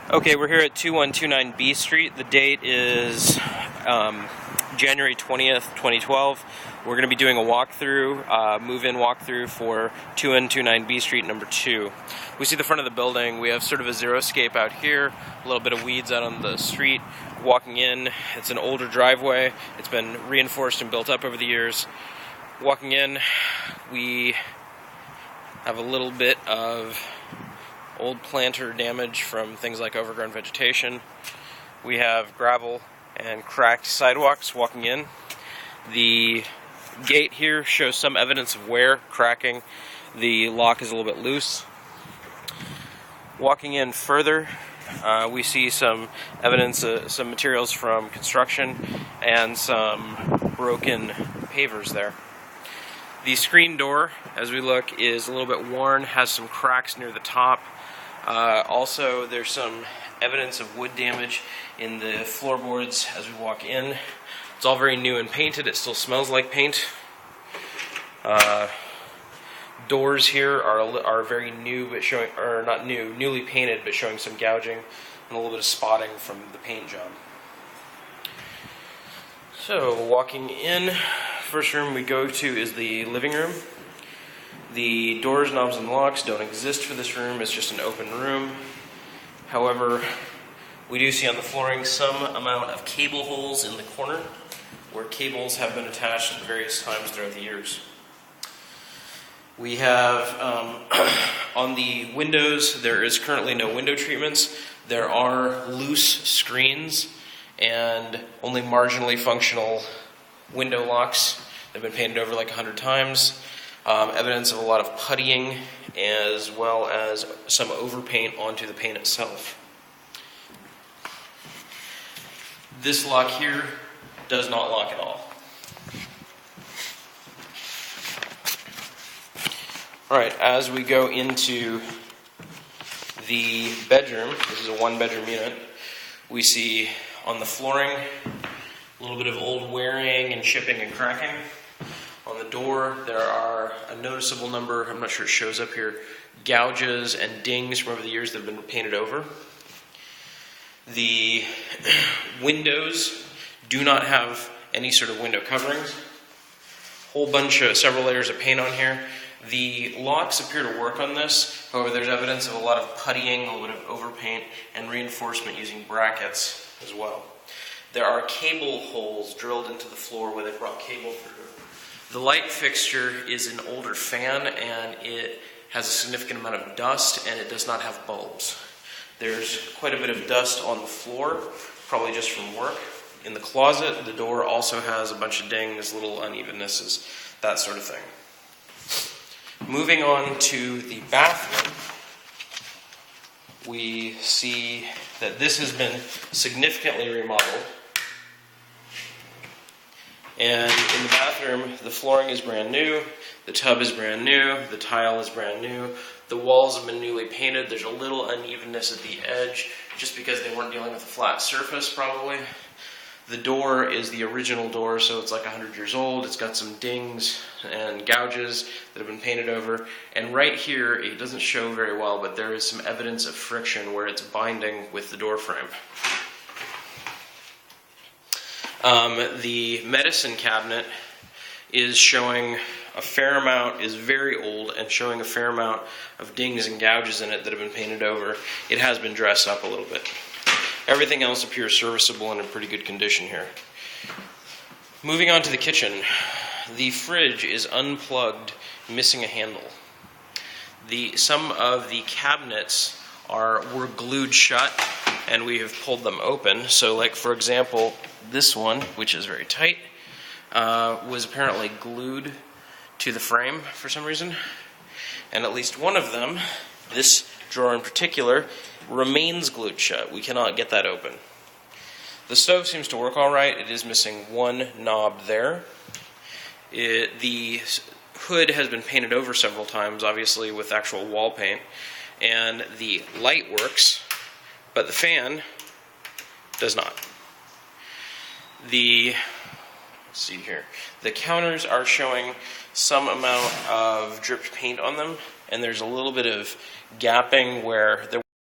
Okay, we're here at 2129 B Street. The date is January 20th, 2012. We're going to be doing a walkthrough, move-in walkthrough for 2129 B Street number 2. We see the front of the building. We have sort of a xeriscape out here, a little bit of weeds out on the street. Walking in, it's an older driveway. It's been reinforced and built up over the years. Walking in, we have a little bit of old planter damage from things like overgrown vegetation. We have gravel and cracked sidewalks walking in. The gate here shows some evidence of wear, cracking. The lock is a little bit loose. Walking in further, we see some evidence, some materials from construction and some broken pavers there. The screen door, as we look, is a little bit worn, has some cracks near the top. Also, there's some evidence of wood damage in the floorboards as we walk in. It's all very new and painted. It still smells like paint. Doors here are very new, but showing, or not new, newly painted, but showing some gouging and a little bit of spotting from the paint job. So, walking in, first room we go to is the living room. The doors, knobs, and locks don't exist for this room. It's just an open room. However, we do see on the flooring some amount of cable holes in the corner where cables have been attached at various times throughout the years. We have, on the windows, there is currently no window treatments. There are loose screens and only marginally functional window locks. They've been painted over like 100 times. Evidence of a lot of puttying, as well as some overpaint onto the paint itself. This lock here does not lock at all. Alright, as we go into the bedroom, this is a one-bedroom unit, we see on the flooring a little bit of old wearing and chipping and cracking. On the door, there are a noticeable number, I'm not sure it shows up here, gouges and dings from over the years that have been painted over. The windows do not have any sort of window coverings. Whole bunch of, several layers of paint on here. The locks appear to work on this, however there's evidence of a lot of puttying, a little bit of overpaint, and reinforcement using brackets as well. There are cable holes drilled into the floor where they brought cable through. The light fixture is an older fan, and it has a significant amount of dust, and it does not have bulbs. There's quite a bit of dust on the floor, probably just from work. In the closet, the door also has a bunch of dings, little unevennesses, that sort of thing. Moving on to the bathroom, we see that this has been significantly remodeled. And in the bathroom, the flooring is brand new, the tub is brand new, the tile is brand new, the walls have been newly painted. There's a little unevenness at the edge, just because they weren't dealing with a flat surface, probably. The door is the original door, so it's like 100 years old. It's got some dings and gouges that have been painted over. And right here, it doesn't show very well, but there is some evidence of friction where it's binding with the door frame. The medicine cabinet is showing a fair amount, is very old, and showing a fair amount of dings and gouges in it that have been painted over. It has been dressed up a little bit. Everything else appears serviceable and in pretty good condition here. Moving on to the kitchen. The fridge is unplugged, missing a handle. Some of the cabinets were glued shut, and we have pulled them open. So, like, for example, this one, which is very tight, was apparently glued to the frame for some reason. And at least one of them, this drawer in particular, remains glued shut. We cannot get that open. The stove seems to work all right. It is missing one knob there. The hood has been painted over several times, obviously with actual wall paint. And the light works, but the fan does not. Let's see here. The counters are showing some amount of dripped paint on them, and there's a little bit of gapping where there